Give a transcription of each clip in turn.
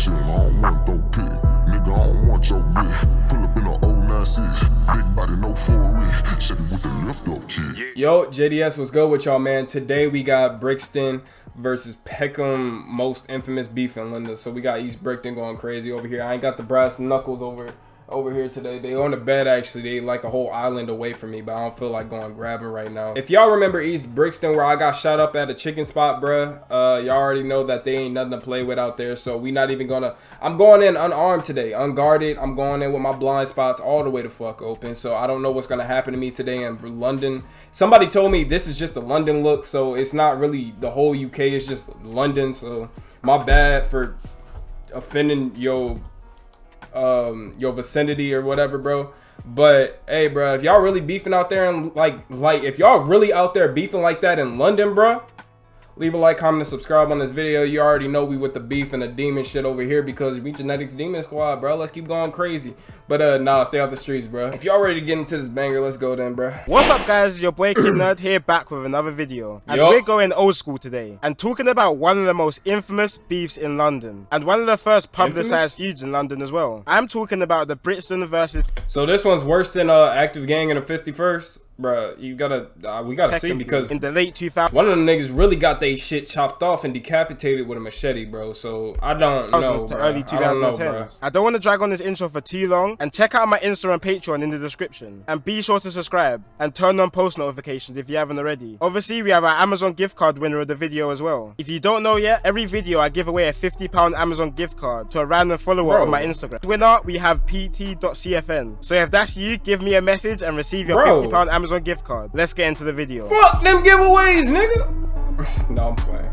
shit, I don't want no pit. Nigga, I don't want your bitch. Pull up in a 096. Big body, no 4-wheel. Chevy with the lift up kid. Yo, JDS, what's good with y'all, man? Today we got Brixton versus Peckham, most infamous beef in London. So we got East Brixton going crazy over here. I ain't got the brass knuckles over here today. They on the bed, actually. They like a whole island away from me, but I don't feel like going grabbing right now. If y'all remember East Brixton, where I got shot up at a chicken spot, bruh, y'all already know that they ain't nothing to play with out there. So we not even gonna, I'm going in unarmed today, unguarded. I'm going in with my blind spots all the way the fuck open. So I don't know what's gonna happen to me today in London. Somebody told me this is just the London look, so it's not really the whole UK, it's just London. So my bad for offending your vicinity or whatever, bro. But hey, bro, if y'all really beefing out there and like if y'all really out there beefing like that in London, bro, leave a like, comment, and subscribe on this video. You already know we with the beef and the demon shit over here because we Genetics Demon Squad, bro. Let's keep going crazy. But nah, stay out the streets, bro. If y'all ready to get into this banger, let's go then, bro. What's up, guys? Your boy Kid Nerd here, back with another video. And we're going old school today and talking about one of the most infamous beefs in London and one of the first publicized feuds in London as well. I'm talking about the Brixton versus... So this one's worse than Active Gang in the 51st? Bruh, you gotta, we gotta see, because in the late 2000s, one of them niggas really got they shit chopped off and decapitated with a machete, bro. So I don't know, bro. Early 2010s. I don't want to drag on this intro for too long, and check out my Insta and Patreon in the description, and be sure to subscribe and turn on post notifications if you haven't already. Obviously, we have our Amazon gift card winner of the video as well. If you don't know yet, every video I give away a £50 Amazon gift card to a random follower on my Instagram. Winner, we have pt.cfn. So if that's you, give me a message and receive your £50 Amazon gift card. Let's get into the video. Fuck them giveaways, nigga. No, I'm playing.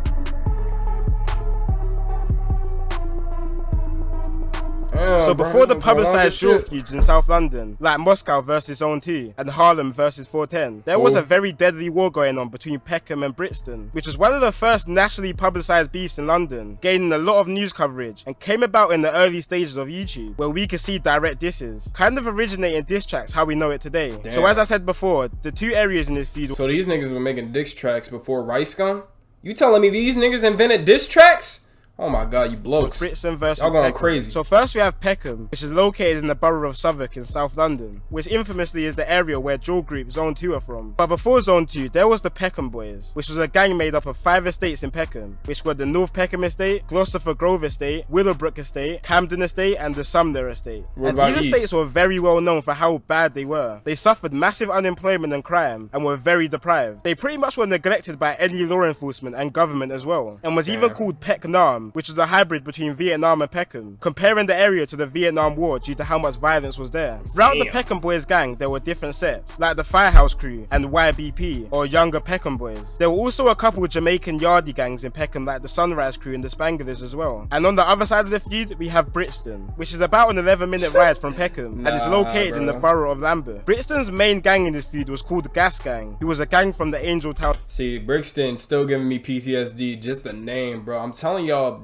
So before the publicized dual feuds in South London, like Moscow versus Zone 2 and Harlem versus 410, there was a very deadly war going on between Peckham and Brixton, which was one of the first nationally publicized beefs in London, gaining a lot of news coverage and came about in the early stages of YouTube, where we could see direct disses, kind of originating diss tracks how we know it today. Damn. So as I said before, the two areas in this feud... So these niggas were making diss tracks before Rice Gum? You telling me these niggas invented diss tracks? Oh my god, you blokes. Brixton versus y'all going Peckham. Crazy. So first we have Peckham, which is located in the borough of Southwark in South London, which infamously is the area where dual group Zone 2 are from. But before Zone 2, there was the Peckham Boys, which was a gang made up of 5 estates in Peckham, which were the North Peckham Estate, Gloucester Grove Estate, Willowbrook Estate, Camden Estate, and the Sumner Estate. And these estates were very well known for how bad they were. They suffered massive unemployment and crime, and were very deprived. They pretty much were neglected by any law enforcement and government as well, and was even called Pecknam, which was a hybrid between Vietnam and Peckham, comparing the area to the Vietnam War due to how much violence was there. Throughout the Peckham Boys gang, there were different sets, like the Firehouse Crew and YBP, or Younger Peckham Boys. There were also a couple of Jamaican yardie gangs in Peckham, like the Sunrise Crew and the Spanglers as well. And on the other side of the feud, we have Brixton, which is about an 11-minute ride from Peckham, and is located in the borough of Lambeth. Brixton's main gang in this feud was called the Gas Gang, who was a gang from the Angel Town. See, Brixton still giving me PTSD, just the name, bro. I'm telling y'all,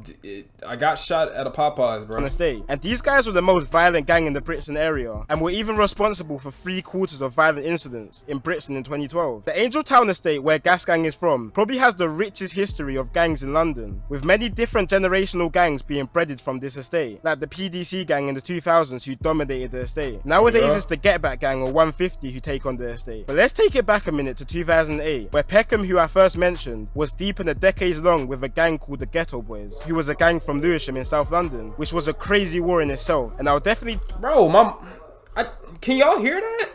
I got shot at a Popeyes, bro. And these guys were the most violent gang in the Brixton area, and were even responsible for 3/4 of violent incidents in Brixton in 2012. The Angel Town estate, where Gas Gang is from, probably has the richest history of gangs in London, with many different generational gangs being bred from this estate, like the PDC gang in the 2000s who dominated the estate. Nowadays it's the Get Back gang or 150 who take on the estate. But let's take it back a minute to 2008, where Peckham, who I first mentioned, was deep in a decades long with a gang called the Ghetto Boys, who was a gang from Lewisham in South London, which was a crazy war in itself. And I'll definitely... Bro, can y'all hear that?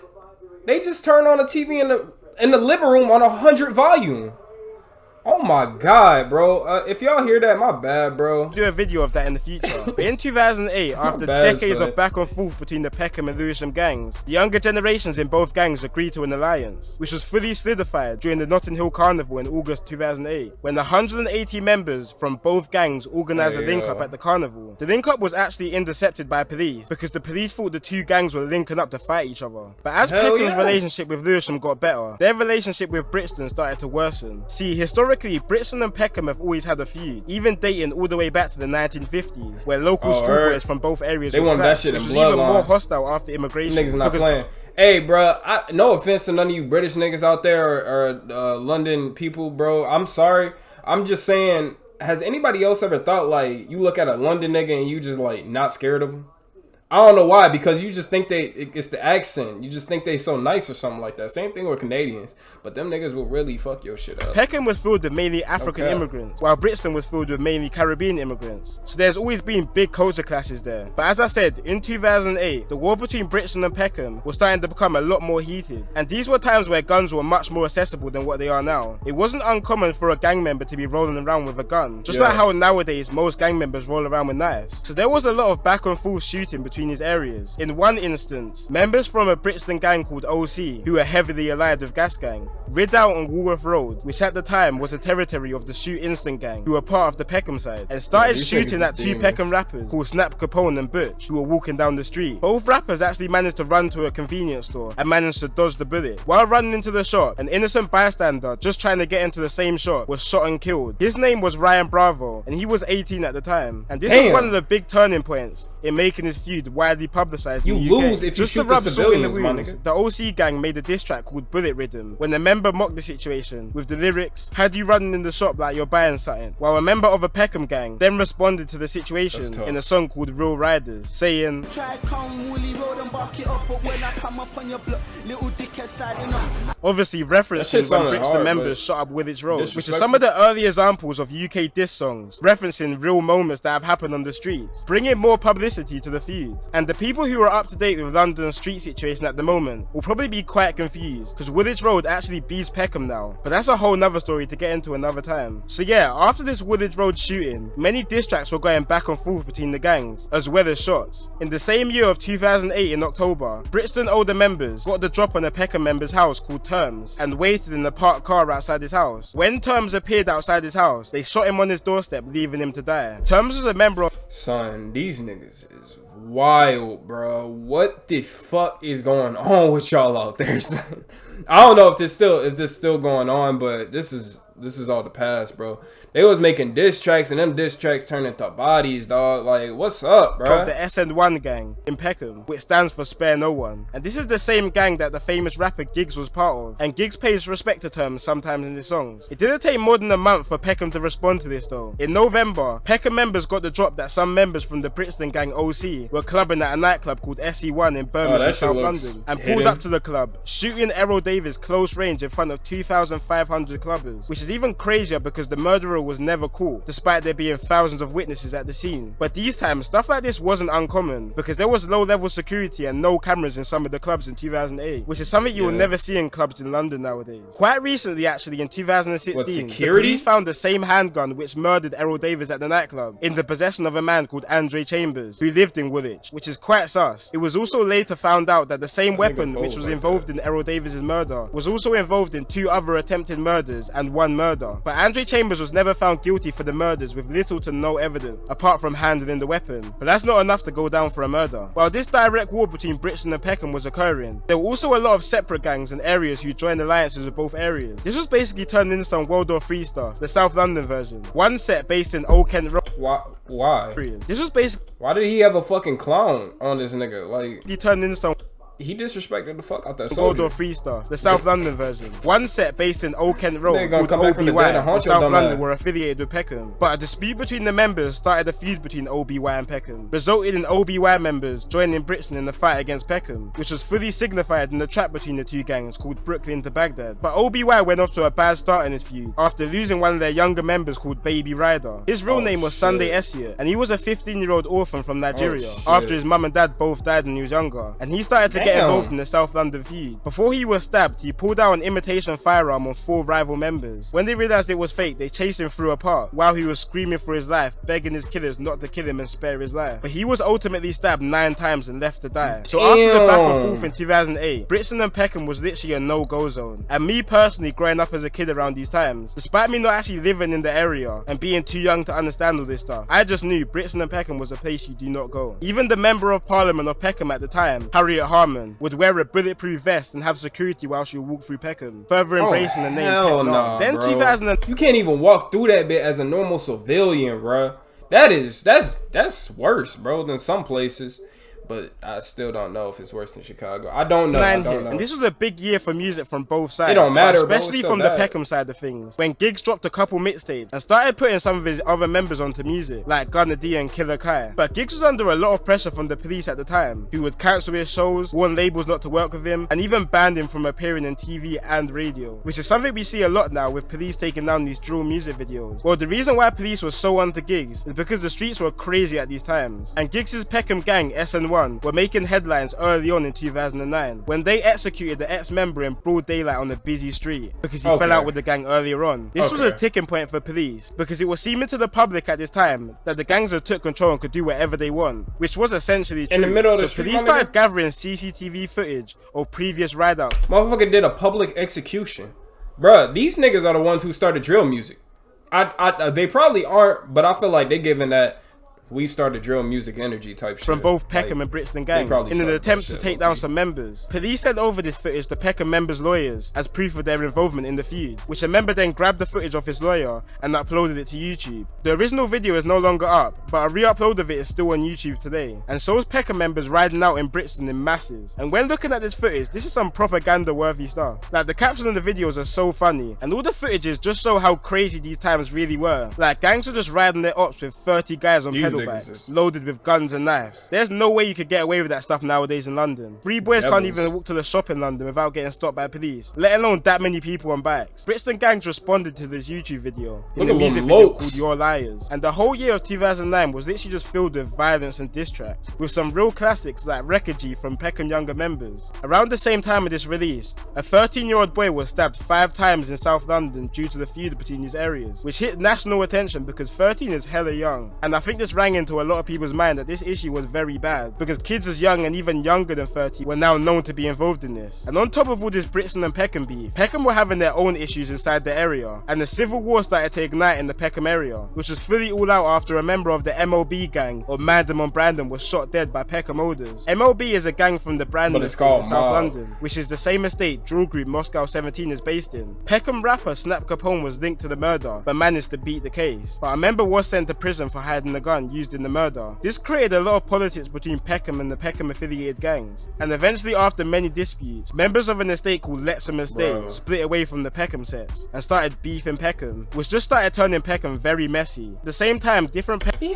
They just turned on the TV in the living room on 100 volume. Oh my god, bro. If y'all hear that, my bad, bro. Do a video of that in the future. But in 2008, after decades of back and forth between the Peckham and Lewisham gangs, the younger generations in both gangs agreed to an alliance, which was fully solidified during the Notting Hill Carnival in August 2008, when 180 members from both gangs organised a link-up at the carnival. The link-up was actually intercepted by police, because the police thought the two gangs were linking up to fight each other. But as Peckham's relationship with Lewisham got better, their relationship with Brixton started to worsen. See, historically, Brixton and Peckham have always had a feud, even dating all the way back to the 1950s, where local schoolboys from both areas were want that shit in even bloodline. more hostile after immigration. Niggas not playing. Hey, bro, no offense to none of you British niggas out there or London people, bro. I'm sorry. I'm just saying, has anybody else ever thought, like, you look at a London nigga and you just, like, not scared of him? I don't know why, because you just think it's the accent. You just think they so nice or something like that. Same thing with Canadians. But them niggas will really fuck your shit up. Peckham was filled with mainly African immigrants, while Brixton was filled with mainly Caribbean immigrants. So there's always been big culture clashes there. But as I said, in 2008, the war between Brixton and Peckham was starting to become a lot more heated. And these were times where guns were much more accessible than what they are now. It wasn't uncommon for a gang member to be rolling around with a gun, just like how nowadays most gang members roll around with knives. So there was a lot of back and forth shooting between these areas. In one instance, members from a Brixton gang called OC, who were heavily allied with Gas Gang, rid out on Woolworth Road, which at the time was a territory of the Shoot Instant gang, who were part of the Peckham side, and started shooting at two Peckham rappers called Snap Capone and Butch, who were walking down the street. Both rappers actually managed to run to a convenience store and managed to dodge the bullet. While running into the shop, an innocent bystander just trying to get into the same shop was shot and killed. His name was Ryan Bravo, and he was 18 at the time. And this was one of the big turning points in making his feud widely publicized in the UK. You lose if you shoot the civilians, my nigga. The OC gang made a diss track called Bullet Rhythm, when a member mocked the situation with the lyrics, "Had you running in the shop like you're buying something?" While a member of a Peckham gang then responded to the situation in a song called Real Riders, saying, obviously referencing when Brixton members shot up Woolwich Road, which is some of the early examples of UK diss songs, referencing real moments that have happened on the streets, bringing more publicity to the feud. And the people who are up to date with London's street situation at the moment will probably be quite confused, because Woolwich Road actually beats Peckham now, but that's a whole nother story to get into another time. So yeah, after this Woolwich Road shooting, many diss tracks were going back and forth between the gangs, as well as shots. In the same year of 2008 in October, Brixton older members got the drop on a Peckham member's house called Terms, and waited in a parked car outside his house. When Terms appeared outside his house, they shot him on his doorstep, leaving him to die. Terms was a member of— Son, these niggas is wild, bro. What the fuck is going on with y'all out there, son? I don't know if this still going on, but this is all the past, bro. They was making diss tracks, and them diss tracks turned into bodies, dog. Like, what's up, bro? Of the SN1 gang in Peckham, which stands for Spare No One. And this is the same gang that the famous rapper Giggs was part of. And Giggs pays respect to Terms sometimes in his songs. It didn't take more than a month for Peckham to respond to this though. In November, Peckham members got the drop that some members from the Brixton gang OC were clubbing at a nightclub called SE1 in Birmingham, South London, and pulled up to the club, shooting Errol Davis close range in front of 2,500 clubbers, which is even crazier because the murderer was never caught, despite there being thousands of witnesses at the scene. But these times, stuff like this wasn't uncommon, because there was low-level security and no cameras in some of the clubs in 2008, which is something you will never see in clubs in London nowadays. Quite recently, actually, in 2016, the police found the same handgun which murdered Errol Davis at the nightclub in the possession of a man called Andre Chambers, who lived in Woolwich, which is quite sus. It was also later found out that the same weapon which was involved in Errol Davis's murder was also involved in 2 other attempted murders and 1 murder. But Andre Chambers was never found guilty for the murders with little to no evidence, apart from handling the weapon. But that's not enough to go down for a murder. While this direct war between Brixton and Peckham was occurring, there were also a lot of separate gangs and areas who joined alliances with both areas. This was basically turned into some World War III stuff, the South London version. One set based in Old Kent Road. Why? This was basically— why did he have a fucking clown on this nigga? Like, he turned into some— he disrespected the fuck out that World soldier. War III stuff, the South London version. One set based in Old Kent Road called come back from the OBY, dead and haunt and South your dumb London ass. were affiliated with Peckham. But a dispute between the members started a feud between OBY and Peckham, resulted in OBY members joining Brixton in the fight against Peckham, which was fully signified in the trap between the two gangs called Brooklyn to Baghdad. But OBY went off to a bad start in his feud after losing one of their younger members called Baby Ryder. His real name was Sunday Essia, and he was a 15-year-old orphan from Nigeria after his mum and dad both died when he was younger, and he started to get involved in the South London feud. Before he was stabbed, he pulled out an imitation firearm on 4 rival members. When they realized it was fake, they chased him through a park while he was screaming for his life, begging his killers not to kill him and spare his life. But he was ultimately stabbed 9 times and left to die. So after the back and forth in 2008, Brixton and Peckham was literally a no-go zone. And me personally, growing up as a kid around these times, despite me not actually living in the area and being too young to understand all this stuff, I just knew Brixton and Peckham was a place you do not go. Even the Member of Parliament of Peckham at the time, Harriet Harman, would wear a bulletproof vest and have security while she would walk through Peckham, further embracing the name Peckham. Nah, then bro. 2000, you can't even walk through that bit as a normal civilian, bro. That's worse, bro, than some places. but I still don't know if it's worse than Chicago. I don't know. And this was a big year for music from both sides. It don't matter, especially bro, from bad. the Peckham side of things. When Giggs dropped a couple mixtapes and started putting some of his other members onto music, like Gunna D and Killer Kai. But Giggs was under a lot of pressure from the police at the time, who would cancel his shows, warn labels not to work with him, and even banned him from appearing in TV and radio, which is something we see a lot now with police taking down these drill music videos. Well, the reason why police was so onto Giggs is because the streets were crazy at these times, and Giggs' Peckham gang SN1 were making headlines early on in 2009 when they executed the ex-member in broad daylight on a busy street because he fell out with the gang earlier on. This was a ticking point for police because it was seeming to the public at this time that the gangs had took control and could do whatever they want, which was essentially true. In the middle of the street, police started gathering CCTV footage of previous ride-outs. Motherfucker did a public execution. Bruh, these niggas are the ones who started drill music. They probably aren't, but I feel like they giving that we started drill music energy type shit. From both Peckham and Brixton gangs in an attempt to take down some members. Police sent over this footage to Peckham members' lawyers as proof of their involvement in the feud, which a member then grabbed the footage off his lawyer and uploaded it to YouTube. The original video is no longer up, but a re-upload of it is still on YouTube today, and shows Peckham members riding out in Brixton in masses. And when looking at this footage, this is some propaganda worthy stuff. Like, the captions on the videos are so funny, and all the footages just show how crazy these times really were. Like, gangs were just riding their ops with 30 guys on pedal bikes, loaded with guns and knives. There's no way you could get away with that stuff nowadays in London. Three boys can't even walk to the shop in London without getting stopped by police, let alone that many people on bikes. Brixton gangs responded to this YouTube video in the music video called Your Liars, and the whole year of 2009 was literally just filled with violence and diss tracks, with some real classics like Wreckagee from Peckham younger members. Around the same time of this release, a 13-year-old boy was stabbed 5 times in South London due to the feud between these areas, which hit national attention because 13 is hella young, and I think this rang into a lot of people's mind that this issue was very bad because kids as young and even younger than 30 were now known to be involved in this. And on top of all this Brixton and Peckham beef, Peckham were having their own issues inside the area, and the civil war started to ignite in the Peckham area, which was fully all out after a member of the MLB gang or Mandem on Brandon was shot dead by Peckham Olders. MLB is a gang from the Brandon estate in South London, which is the same estate drill group Moscow 17 is based in. Peckham rapper Snap Capone was linked to the murder but managed to beat the case, but a member was sent to prison for hiding a gun used in the murder. This created a lot of politics between Peckham and the Peckham affiliated gangs, and eventually after many disputes, members of an estate called Lexham Estate split away from the Peckham sets and started beefing Peckham, which just started turning Peckham very messy. At the same time, these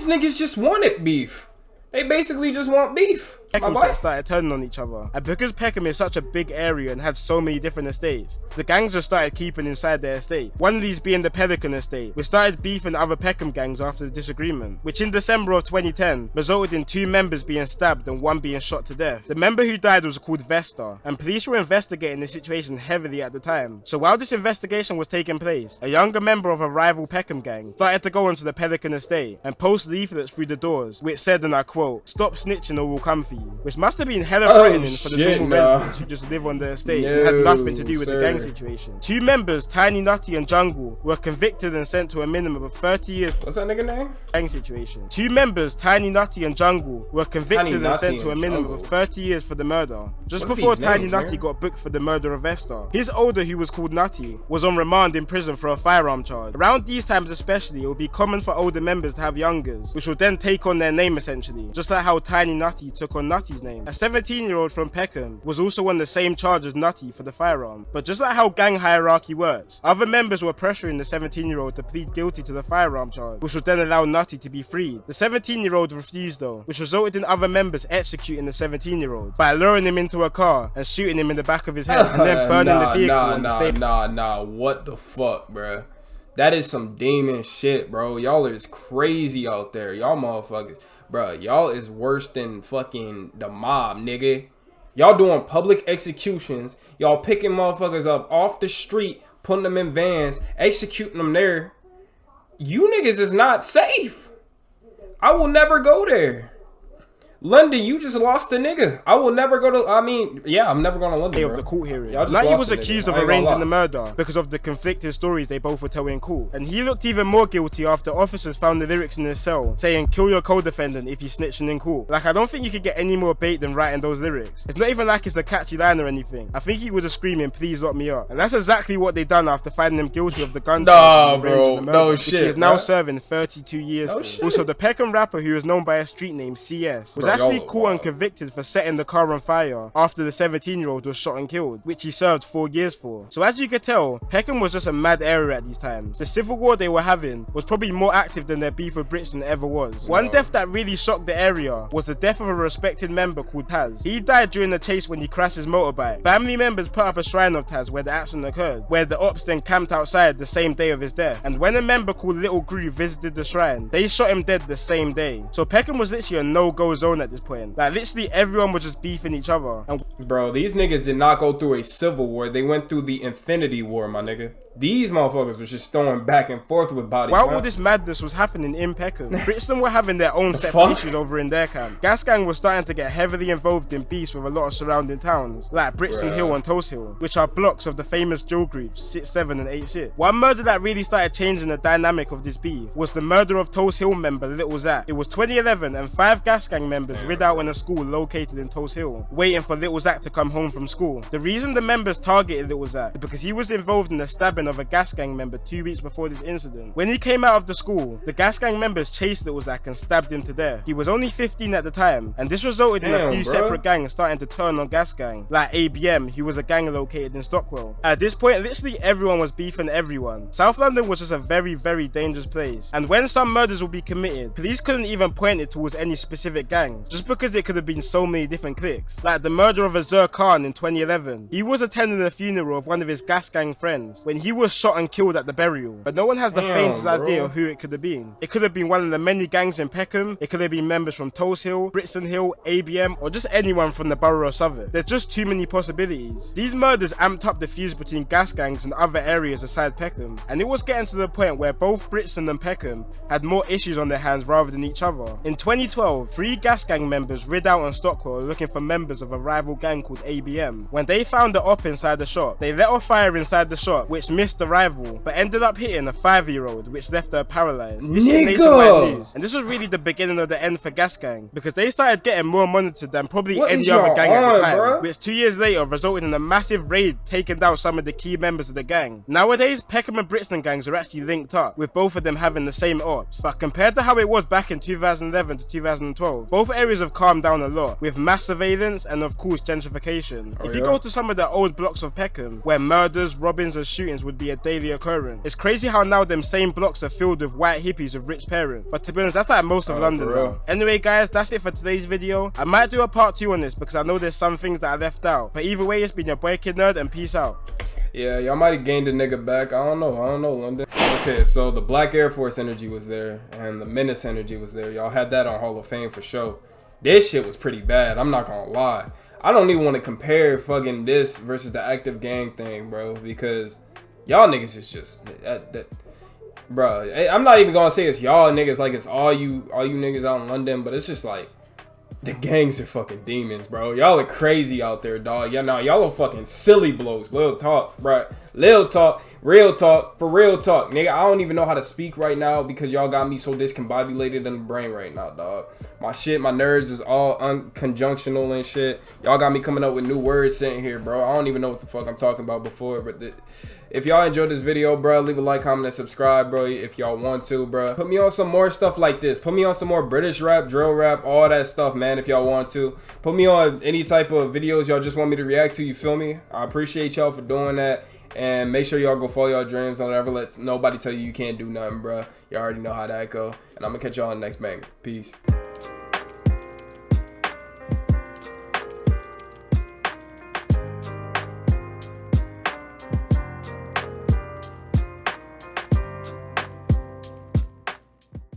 niggas just wanted beef. They basically just want beef. Peckham sets started turning on each other, and because Peckham is such a big area and had so many different estates, the gangs just started keeping inside their estate. One of these being the Pelican estate, which started beefing other Peckham gangs after the disagreement, which in December of 2010 resulted in 2 members being stabbed and 1 being shot to death. The member who died was called Vesta, and police were investigating the situation heavily at the time. So while this investigation was taking place, a younger member of a rival Peckham gang started to go onto the Pelican estate and post leaflets through the doors, which said, and I quote, "Stop snitching or we'll come for you," which must have been hella threatening for the normal residents who just live on the estate and had nothing to do with the gang situation. 2 members, Tiny Nutty and Jungle, were convicted and sent to a minimum of 30 years. What's that nigga name? Gang situation. 2 members, Tiny Nutty and Jungle, were convicted and sent to a minimum of 30 years for the murder, just before Tiny Nutty got booked for the murder of Vesta. His older, who was called Nutty, was on remand in prison for a firearm charge. Around these times especially, it would be common for older members to have youngers, which would then take on their name essentially, just like how Tiny Nutty took on Nutty's name. A 17-year-old from Peckham was also on the same charge as Nutty for the firearm, but just like how gang hierarchy works, other members were pressuring the 17-year-old to plead guilty to the firearm charge, which would then allow Nutty to be freed. The 17-year-old refused though, which resulted in other members executing the 17-year-old by luring him into a car and shooting him in the back of his head and then burning the vehicle. What the fuck, bruh? That is some demon shit, bro. Y'all is crazy out there. Y'all motherfuckers. Bruh, y'all is worse than fucking the mob, nigga. Y'all doing public executions. Y'all picking motherfuckers up off the street, putting them in vans, executing them there. You niggas is not safe. I will never go there. London, you just lost a nigga. I will never go to, I'm never going to London, of the court hearing. Nutty was accused of arranging the murder because of the conflicting stories they both were telling in court. And he looked even more guilty after officers found the lyrics in his cell saying, "Kill your co-defendant if he's snitching in court." Like, I don't think you could get any more bait than writing those lyrics. It's not even like it's a catchy line or anything. I think he was just screaming, "Please lock me up." And that's exactly what they done after finding him guilty of the gun charge and arranging the murder, which he is now serving 32 years for. Also, the Peckham rapper, who is known by a street name CS, was actually y'all caught and convicted for setting the car on fire after the 17-year-old was shot and killed, which he served 4 years for. So as you could tell, Peckham was just a mad area at these times. The civil war they were having was probably more active than their beef with Brixton ever was. One death that really shocked the area was the death of a respected member called Taz. He died during the chase when he crashed his motorbike. Family members put up a shrine of Taz where the accident occurred, where the ops then camped outside the same day of his death. And when a member called Little Groove visited the shrine, they shot him dead the same day. So Peckham was literally a no-go zone at this point. Like literally everyone was just beefing each other. And bro, these niggas did not go through a civil war. They went through the Infinity War, my nigga. These motherfuckers was just throwing back and forth with bodies. While all this madness was happening in Peckham, Brixton were having their own separate issues over in their camp. Gas Gang was starting to get heavily involved in beefs with a lot of surrounding towns, like Brixton Hill and Toast Hill, which are blocks of the famous drill groups 6-7 and 8-6. One murder that really started changing the dynamic of this beef was the murder of Toast Hill member Little Zach. It was 2011 and 5 Gas Gang members rid out in a school located in Toast Hill, waiting for Little Zach to come home from school. The reason the members targeted Little Zach is because he was involved in the stabbing of a Gas Gang member 2 weeks before this incident. When he came out of the school, the Gas Gang members chased Little Zach and stabbed him to death. He was only 15 at the time, and this resulted in a few separate gangs starting to turn on Gas Gang, like ABM, who was a gang located in Stockwell. At this point, literally everyone was beefing everyone. South London was just a very, very dangerous place, and when some murders would be committed, police couldn't even point it towards any specific gangs, just because it could have been so many different cliques. Like the murder of Azur Khan in 2011. He was attending the funeral of one of his Gas Gang friends when he was shot and killed at the burial, but no one has the faintest idea of who it could have been. It could have been one of the many gangs in Peckham, it could have been members from Toast Hill, Brixton Hill, ABM, or just anyone from the borough of Southwark. There's just too many possibilities. These murders amped up the fuse between gas gangs and other areas aside Peckham, and it was getting to the point where both Brixton and Peckham had more issues on their hands rather than each other. In 2012, 3 gas gang members rid out on Stockwell looking for members of a rival gang called ABM. When they found the op inside the shop, they let off fire inside the shop, which missed the rival, but ended up hitting a 5-year-old, which left her paralyzed. This is nationwide news, and this was really the beginning of the end for Gas Gang, because they started getting more monitored than probably any other gang at the time, which 2 years later resulted in a massive raid taking down some of the key members of the gang. Nowadays, Peckham and Brixton gangs are actually linked up, with both of them having the same ops, but compared to how it was back in 2011 to 2012, both areas have calmed down a lot, with mass surveillance and of course gentrification. If you go to some of the old blocks of Peckham, where murders, robbings and shootings would be a daily occurrence, it's crazy how now them same blocks are filled with white hippies with rich parents. But to be honest, that's like most of London now. Anyway guys, that's it for today's video. I might do a part 2 on this because I know there's some things that I left out, but either way, it's been your boy Kid Nerd, and peace out. Yeah, y'all might have gained a nigga back. I don't know, London. Okay, so the Black Air Force energy was there, and the Menace energy was there. Y'all had that on Hall of Fame for sure. This shit was pretty bad, I'm not gonna lie. I don't even want to compare fucking this versus the active gang thing, bro, because y'all niggas is just bro. I'm not even gonna say it's y'all niggas like it's all you niggas out in London, but it's just like the gangs are fucking demons, bro. Y'all are crazy out there, dog. Y'all are fucking silly blows. Lil talk, bro. Lil talk, real talk, for real talk, nigga. I don't even know how to speak right now because y'all got me so discombobulated in the brain right now, dog. My nerves is all unconjunctional and shit. Y'all got me coming up with new words sitting here, bro. I don't even know what the fuck I'm talking about before, but if y'all enjoyed this video, bro, leave a like, comment, and subscribe, bro, if y'all want to, bro. Put me on some more stuff like this. Put me on some more British rap, drill rap, all that stuff, man, if y'all want to. Put me on any type of videos y'all just want me to react to, you feel me? I appreciate y'all for doing that. And make sure y'all go follow y'all dreams. Don't ever let nobody tell you you can't do nothing, bro. Y'all already know how that go. And I'm gonna catch y'all on the next banger. Peace.